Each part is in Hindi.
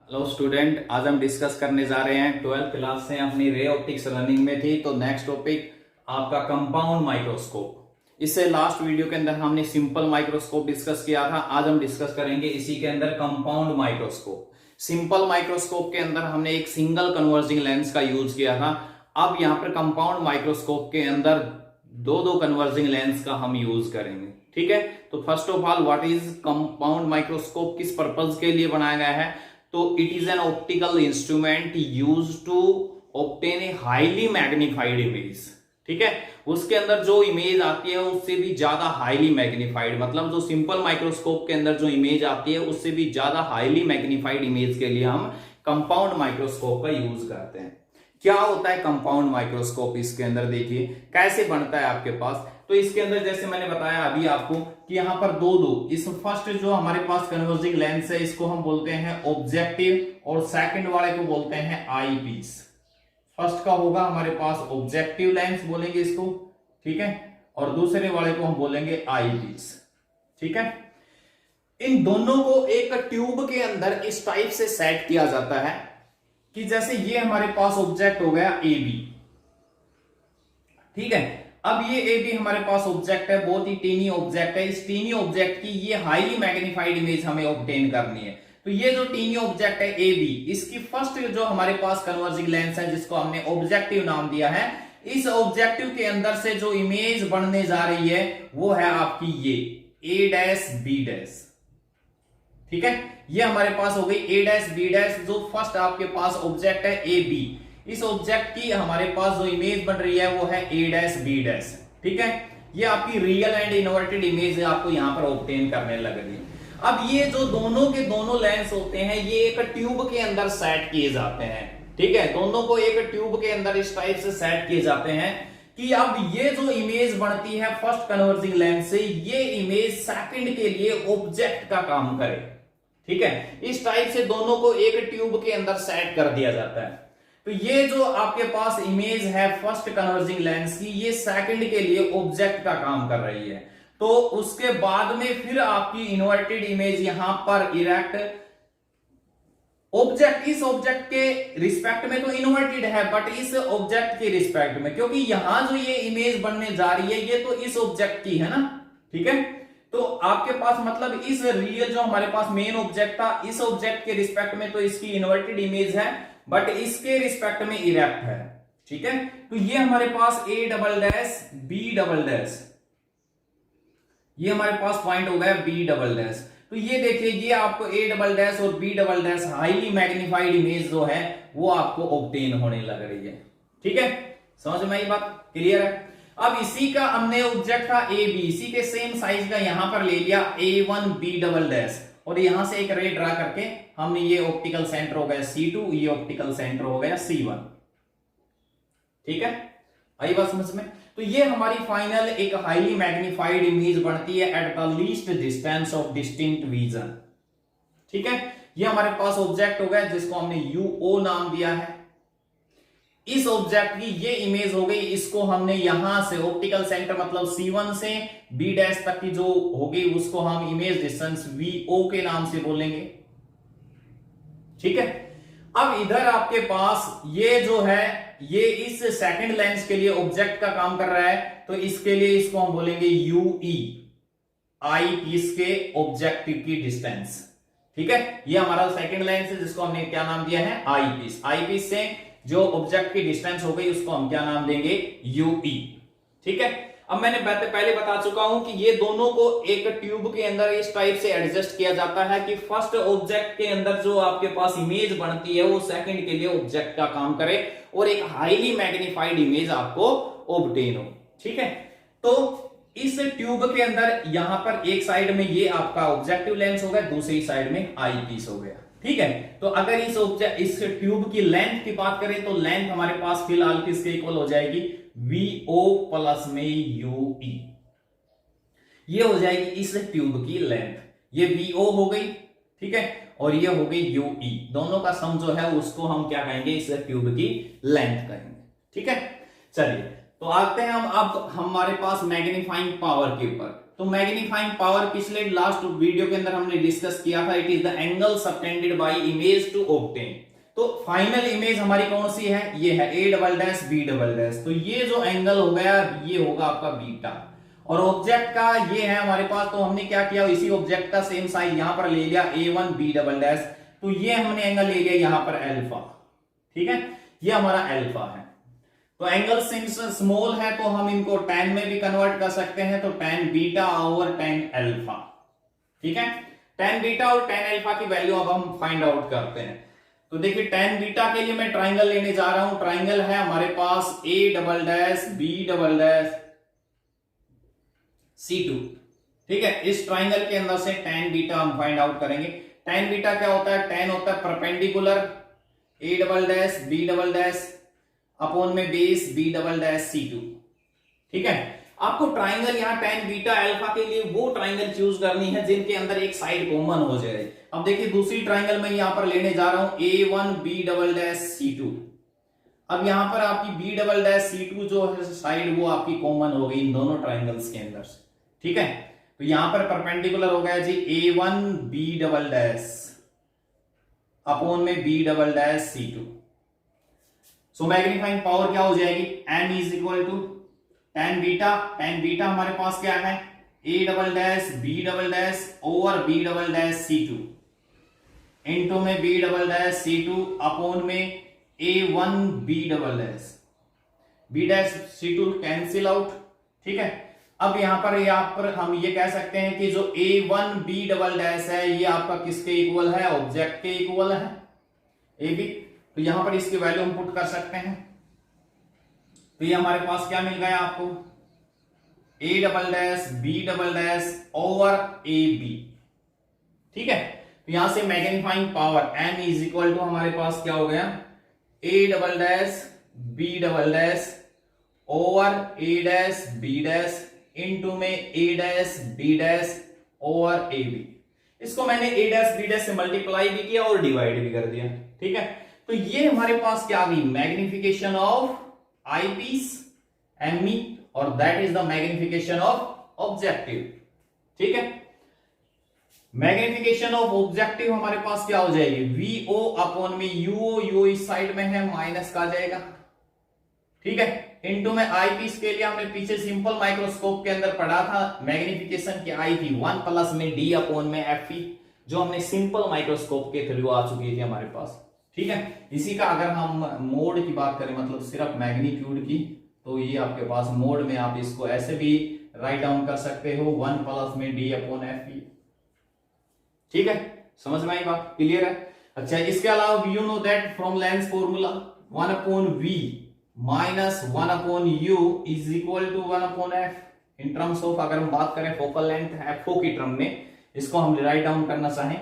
हेलो स्टूडेंट, आज हम डिस्कस करने जा रहे हैं 12th क्लास से अपनी रे ऑप्टिक्स रनिंग में थी। तो नेक्स्ट टॉपिक आपका कंपाउंड माइक्रोस्कोप। इससे लास्ट वीडियो के अंदर हमने सिंपल माइक्रोस्कोप डिस्कस किया था। आज हम डिस्कस करेंगे इसी के अंदर कंपाउंड माइक्रोस्कोप। सिंपल माइक्रोस्कोप के अंदर हमने एक सिंगल कन्वर्जिंग लेंस का यूज किया था। अब यहाँ पर कंपाउंड माइक्रोस्कोप के अंदर दो कन्वर्जिंग लेंस का हम यूज करेंगे। ठीक है, तो first of all what is compound microscope, किस पर्पज के लिए बनाया गया है? तो it is an optical instrument used to obtain a highly magnified image. ठीक है, उसके अंदर जो इमेज आती है उससे भी ज्यादा हाईली मैग्निफाइड, मतलब जो सिंपल माइक्रोस्कोप के अंदर जो इमेज आती है उससे भी ज्यादा हाईली मैग्निफाइड इमेज के लिए हम कंपाउंड माइक्रोस्कोप का यूज करते हैं। क्या होता है कंपाउंड माइक्रोस्कोप? इसके अंदर देखिए कैसे बनता है आपके पास। तो इसके अंदर जैसे मैंने बताया अभी आपको कि यहां पर दो इस फर्स्ट जो हमारे पास कन्वर्जिंग लेंस है इसको हम बोलते हैं ऑब्जेक्टिव और सेकंड वाले को बोलते हैं आई पीस। फर्स्ट का होगा हमारे पास ऑब्जेक्टिव लेंस बोलेंगे इसको, ठीक है, और दूसरे वाले को हम बोलेंगे आई पीस। ठीक है, इन दोनों को एक ट्यूब के अंदर इस टाइप से सेट किया जाता है कि जैसे ये हमारे पास ऑब्जेक्ट हो गया ए बी। ठीक है, अब ये ए बी हमारे पास ऑब्जेक्ट है, बहुत ही टीनी ऑब्जेक्ट है। इस टीनी ऑब्जेक्ट की ये हाईली मैग्नीफाइड इमेज हमें ऑब्टेन करनी है। तो ये जो टीनी ऑब्जेक्ट है ए बी, इसकी फर्स्ट जो हमारे पास कन्वर्जिंग लेंस है जिसको हमने ऑब्जेक्टिव नाम दिया है, इस ऑब्जेक्टिव के अंदर से जो इमेज बनने जा रही है वो है आपकी ये ए डैश बी डैश। ठीक है, ये हमारे पास हो गई ए डैश बी डैश। जो फर्स्ट आपके पास ऑब्जेक्ट है ए बी, इस ऑब्जेक्ट की हमारे पास जो इमेज बन रही है वो है ए डैश बी डैश। ठीक है, ये आपकी रियल एंड इन्वर्टेड इमेज आपको यहां पर ऑब्टेन करने लग रही है। अब ये जो दोनों के दोनों लेंस होते हैं ये एक ट्यूब के अंदर सेट किए जाते हैं। ठीक है, दोनों को एक ट्यूब के अंदर इस टाइप से सेट किए जाते हैं कि अब ये जो इमेज बनती है फर्स्ट कन्वर्जिंग लेंस से, ये इमेज सेकंड के लिए ऑब्जेक्ट का काम करे। ठीक है, इस टाइप से दोनों को एक ट्यूब के अंदर सेट कर दिया जाता है। तो ये जो आपके पास इमेज है फर्स्ट कन्वर्जिंग लेंस की, ये सेकंड के लिए ऑब्जेक्ट का काम कर रही है। तो उसके बाद में फिर आपकी इन्वर्टेड इमेज यहां पर इरेक्ट ऑब्जेक्ट, इस ऑब्जेक्ट के रिस्पेक्ट में तो इन्वर्टेड है बट इस ऑब्जेक्ट के रिस्पेक्ट में, क्योंकि यहां जो ये इमेज बनने जा रही है ये तो इस ऑब्जेक्ट की है ना। ठीक है, तो आपके पास मतलब इस रियल जो हमारे पास मेन ऑब्जेक्ट था, इस ऑब्जेक्ट के रिस्पेक्ट में तो इसकी इन्वर्टेड इमेज है बट इसके रिस्पेक्ट में इरेक्ट है। ठीक है, तो ये हमारे पास A double dash B double dash, ये हमारे पास पॉइंट हो गया बी डबल डैश। तो ये देखिए ये आपको ए डबल डैश और B double dash highly magnified image जो है वो आपको ऑब्टेन होने लग रही है। ठीक है, समझ में आई बात? क्लियर है? अब इसी का हमने ऑब्जेक्ट था ए बी, इसी के सेम साइज का यहां पर ले लिया ए वन बी डबल डैश और यहां से एक रे ड्रा करके हमने ये ऑप्टिकल सेंटर हो गया C2, ये ऑप्टिकल सेंटर हो गया C1। ठीक है, आई बात समझ में? तो ये हमारी फाइनल एक हाईली मैग्नीफाइड इमेज बनती है at the least distance of distinct vision. ठीक है, ये हमारे पास ऑब्जेक्ट हो गया जिसको हमने UO नाम दिया है। इस ऑब्जेक्ट की ये इमेज हो गई, इसको हमने यहां से ऑप्टिकल सेंटर मतलब C1 से B डैश तक की जो होगी उसको हम इमेज डिस्टेंस VO के नाम से बोलेंगे। ठीक है, अब इधर आपके पास ये जो है ये इस सेकंड लेंस के लिए ऑब्जेक्ट का काम कर रहा है, तो इसके लिए इसको हम बोलेंगे UE, आई पीस के ऑब्जेक्ट की डिस्टेंस। ठीक है, ये हमारा सेकंड लेंस है जिसको हमने क्या नाम दिया है? आई पीस। आई पीस से जो ऑब्जेक्ट की डिस्टेंस हो गई उसको हम क्या नाम देंगे? UE। ठीक है, अब मैंने पहले बता चुका हूं कि ये दोनों को एक ट्यूब के अंदर इस टाइप से एडजस्ट किया जाता है कि फर्स्ट ऑब्जेक्ट के अंदर जो आपके पास इमेज बनती है वो सेकंड के लिए ऑब्जेक्ट का काम करे और एक हाईली मैग्नीफाइड इमेज आपको ऑब्टेन हो। ठीक है, तो इस ट्यूब के अंदर यहां पर एक साइड में ये आपका ऑब्जेक्टिव लेंस हो गया, दूसरी साइड में आई पीस हो गया। ठीक है, तो अगर इस ट्यूब की लेंथ की बात करें तो लेंथ हमारे पास फिलहाल किसके इक्वल हो जाएगी? VO प्लस में UE, ये हो जाएगी इस ट्यूब की लेंथ। ये VO हो गई, ठीक है, और ये हो गई UE। दोनों का सम जो है उसको हम क्या कहेंगे? इस ट्यूब की लेंथ कहेंगे। ठीक है, चलिए तो आते हैं हम अब हमारे पास मैग्नीफाइंग पावर के ऊपर। तो मैग्नीफाइंग पावर पिछले लास्ट वीडियो के अंदर हमने डिस्कस किया था, it is the angle subtended by image to obtain. तो फाइनल इमेज हमारी कौन सी है, ये है a double dash b double dash. तो ये जो एंगल हो गया ये होगा आपका बीटा, और ऑब्जेक्ट का ये है हमारे पास। तो हमने क्या किया, इसी ऑब्जेक्ट का सेम साइड यहां पर ले लिया a1 b डबल डैश। तो ये हमने एंगल ले लिया यहां पर अल्फा, ठीक है, ये हमारा अल्फा है। तो एंगल सिंस स्मॉल है तो हम इनको tan में भी कन्वर्ट कर सकते हैं, तो tan beta over tan alpha, ठीक है। tan बीटा और tan अल्फा की वैल्यू अब हम फाइंड आउट करते हैं। तो देखिए tan बीटा के लिए मैं ट्राइंगल लेने जा रहा हूं। ट्राइंगल है हमारे पास a double dash b double dash c2, ठीक है। इस ट्राइंगल के अंदर से tan बीटा हम फाइंड आउट करेंगे। tan बीटा क्या होता है, tan होता है perpendicular a double dash b double dash upon में base b double dash c2, ठीक है। आपको ट्राइंगल यहाँ tan बीटा अल्फा के लिए वो ट्राइंगल चूज करनी है जिनके अंदर एक साइड कॉमन हो जाए। अब देखिए दूसरी ट्राइंगल मैं यहां पर लेने जा रहा हूं a1 b double dash c2। अब यहां पर आपकी b डबल डैश c2 जो है साइड वो आपकी कॉमन हो गई इन दोनों ट्राइंगल्स के अंदर से, ठीक है। तो यहां पर परपेंडिकुलर हो गया जी a1 b double dash upon में b double dash c2। So magnifying power क्या हो जाएगी, m is equal to tan beta हमारे पास क्या है a double dash b double dash ओवर b double dash c2 into में b double dash c2 upon में a1 b double dash b dash c2 cancel out, ठीक है। अब यहां पर हम ये कह सकते हैं कि जो a1 b डबल डैश है ये आपका किसके इक्वल है, ऑब्जेक्ट के इक्वल है ab। तो यहां पर इसकी वैल्यू हम पुट कर सकते हैं। तो ये हमारे पास क्या मिल गया आपको, a double dash b double dash over ab, ठीक है। तो यहां से magnifying power m is equal to हमारे पास क्या हो गया, a double dash b double dash over a dash b dash into में a dash b dash over ab। इसको मैंने a डैश b डैश से मल्टीप्लाई भी किया और डिवाइड भी कर दिया, ठीक है। तो ये हमारे पास क्या आ गई, magnification of eyepiece ME, और that is the magnification of objective, ठीक है। मैग्निफिकेशन ऑफ ऑब्जेक्टिव हमारे पास क्या हो जाएगी, VO अपॉन में UO इस साइड में है माइनस का जाएगा, ठीक है। इनटू में आई पीस के लिए हमने पीछे सिंपल माइक्रोस्कोप के अंदर पढ़ा था, मैग्निफिकेशन की आई थी 1 प्लस में D अपॉन में FE, जो हमने सिंपल माइक्रोस्कोप के थ्रू आ चुकी थी हमारे पास, ठीक है। इसी का अगर हम मोड की बात करें, मतलब सिर्फ मैग्नीट्यूड की, तो ये आपके पास मोड में आप इसको ऐसे भी राइट डाउन कर सकते हो 1 प्लस में D अपॉन FE, ठीक है। समझ में आई बात, क्लियर है। अच्छा, इसके अलावा you know that from lens formula 1 अपॉन V माइनस 1 अपॉन U इज इक्वल टू 1 अपॉन F। इन टर्म्स ऑफ अगर हम बात करें फोकल लेंथ FO की टर्म में, इसको हम राइट डाउन करना चाहें,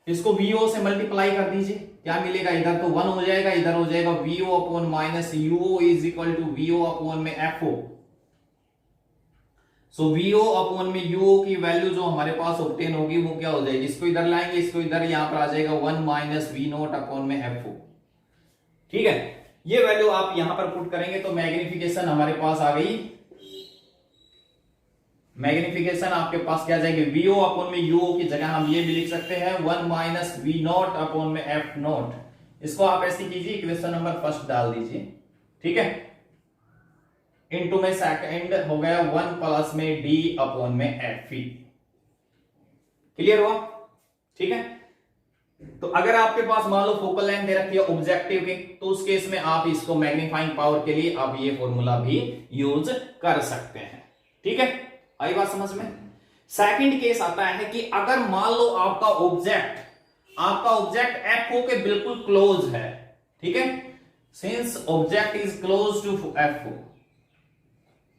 इसको VO से मल्टीप्लाई कर दीजिए, क्या मिलेगा, इधर तो 1 हो जाएगा, इधर हो जाएगा VO upon minus UO is equal to VO upon में FO। सो VO अपॉन में UO की वैल्यू जो हमारे पास ऑब्टेन होगी वो क्या हो जाएगी, इसको इधर लाएंगे, इसको इधर, यहां पर आ जाएगा 1 माइनस V नोट अपॉन में FO, ठीक है। ये वैल्यू आप यहां पर पुट करेंगे तो मैग्निफिकेशन हमारे पास आ गई। मैग्निफिकेशन आपके पास क्या जाएगी, VO अपॉन में UO की जगह हम ये भी लिख सकते हैं 1 माइनस V नोट अपॉन में F नोट। इसको आप ऐसे कीजिए, इक्वेशन नंबर फर्स्ट डाल दीजिए, ठीक है। इनटू में सेकंड हो गया 1 प्लस में D अपॉन में FE। क्लियर हुआ, ठीक है। तो अगर आपके पास मान लो फोकल लेंथ दे रखी है ऑब्जेक्टिव की, तो उस केस में आप इसको मैग्नीफाइंग पावर के लिए आप ये फॉर्मूला भी यूज कर सकते हैं, ठीक है। आई बात समझ में। सेकंड केस आता है कि अगर मान लो आपका ऑब्जेक्ट FO के बिल्कुल क्लोज है, ठीक है। Since object is close to FO,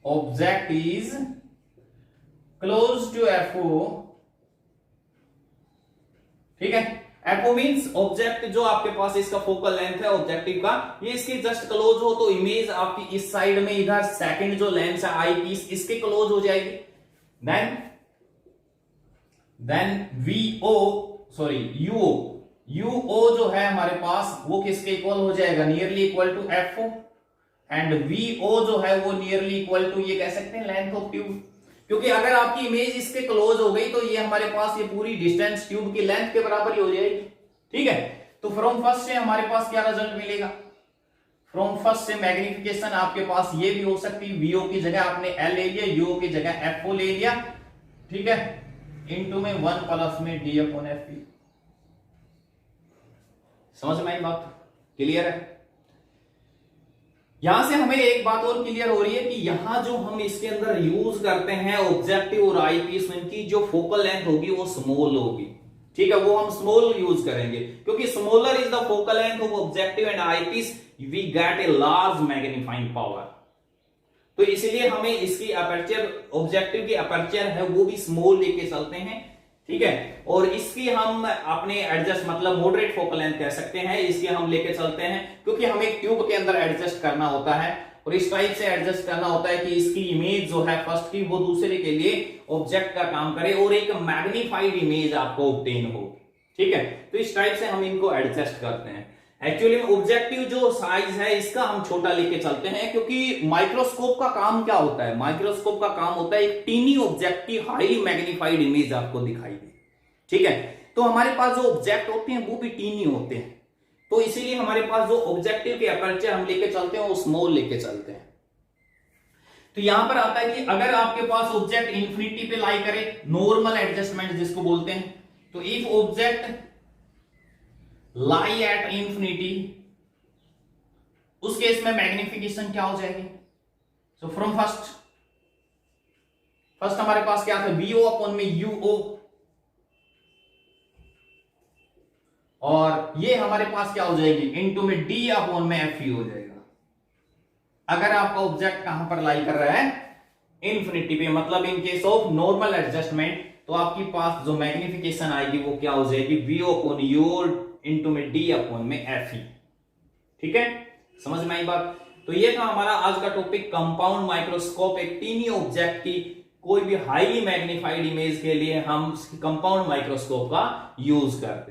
object is close to FO, ठीक है। FO मींस ऑब्जेक्ट जो आपके पास इसका फोकल लेंथ है ऑब्जेक्टिव का, ये इसके जस्ट क्लोज हो तो इमेज आपकी इस साइड में इधर सेकंड जो लेंस है आई पीस इसके क्लोज हो जाएगी। देन UO जो है हमारे पास वो किसके इक्वल हो जाएगा, nearly equal to FO, and VO जो है वो नियरली इक्वल टू ये कह सकते हैं लेंथ ऑफ ट्यूब। क्योंकि अगर आपकी इमेज इसके क्लोज हो गई तो ये हमारे पास ये पूरी डिस्टेंस ट्यूब की लेंथ के बराबर ही हो जाएगी। ठीक है, तो फ्रॉम फर्स्ट से हमारे पास क्या रिजल्ट मिलेगा, फ्रॉम फर्स्ट से मैग्निफिकेशन आपके पास ये भी हो सकती है, वीओ की जगह आपने एल ले लिया, यूओ की जगह एफओ ले लिया, ठीक है, इनटू में 1 प्लस में डी अपॉन एफ पी। समझ में आई बात, क्लियर है। यहां से हमें एक बात और क्लियर हो रही है कि यहां जो हम इसके अंदर यूज करते हैं ऑब्जेक्टिव और आईपीस, इनकी जो फोकल लेंथ होगी वो स्मॉल होगी। ठीक है, वो हम स्मॉल यूज करेंगे क्योंकि smaller is the focal length of objective and eyepiece we get a large magnifying power. तो इसलिए हमें इसकी अपर्चर, ऑब्जेक्टिव की अपर्चर है वो भी स्मॉल लेके चलते हैं। ठीक है, और इसकी हम अपने एडजस्ट मतलब मॉडरेट फोकल लेंथ कह सकते हैं, इसकी हम लेके चलते हैं क्योंकि हमें ट्यूब के अंदर एडजस्ट करना होता है और इस टाइप से एडजस्ट करना होता है कि इसकी इमेज जो है फर्स्ट की वो दूसरे के लिए ऑब्जेक्ट का काम करे और एक मैग्नीफाइड इमेज आपको ऑब्टेन हो। ठीक है, तो इस टाइप से हम इनको एडजस्ट करते हैं। एक्चुअली में ऑब्जेक्टिव जो साइज है इसका हम छोटा लेके चलते हैं क्योंकि माइक्रोस्कोप का काम क्या होता है, माइक्रोस्कोप का काम होता है एक टीनी ऑब्जेक्ट की हाईली मैग्नीफाइड इमेज आपको दिखाई दे। ठीक है, तो हमारे पास जो ऑब्जेक्ट होते हैं वो भी टीनी होते हैं, तो इसीलिए हमारे पास जो ऑब्जेक्टिव के अपर्चर हम लेके चलते हैं वो स्मॉल लेके चलते हैं। तो यहां पर आता है कि अगर आपके पास ऑब्जेक्ट इंफिनिटी पे लाई करे, नॉर्मल एडजस्टमेंट जिसको बोलते हैं, तो if object lie at infinity, उस केस में मैग्निफिकेशन क्या हो जाएगी। सो फ्रॉम फर्स्ट हमारे पास क्या था, वीओ अपॉन में यूओ, और ये हमारे पास क्या हो जाएगी, इनटू में डी अपॉन में एफ हो जाएगा। अगर आपका ऑब्जेक्ट कहां पर लाई कर रहा है, इंफिनिटी पे, मतलब in case of normal adjustment, तो आपके पास जो मैग्निफिकेशन आएगी वो क्या हो जाएगी, वीओ अपॉन यू इनटू में डी अपॉन में एफ। ठीक है, समझ में आई बात। तो ये था हमारा आज का टॉपिक, कंपाउंड माइक्रोस्कोप। एक टीनी ऑब्जेक्ट की कोई भी हाईली मैग्नीफाइड इमेज के लिए हम कंपाउंड माइक्रोस्कोप का यूज करते हैं।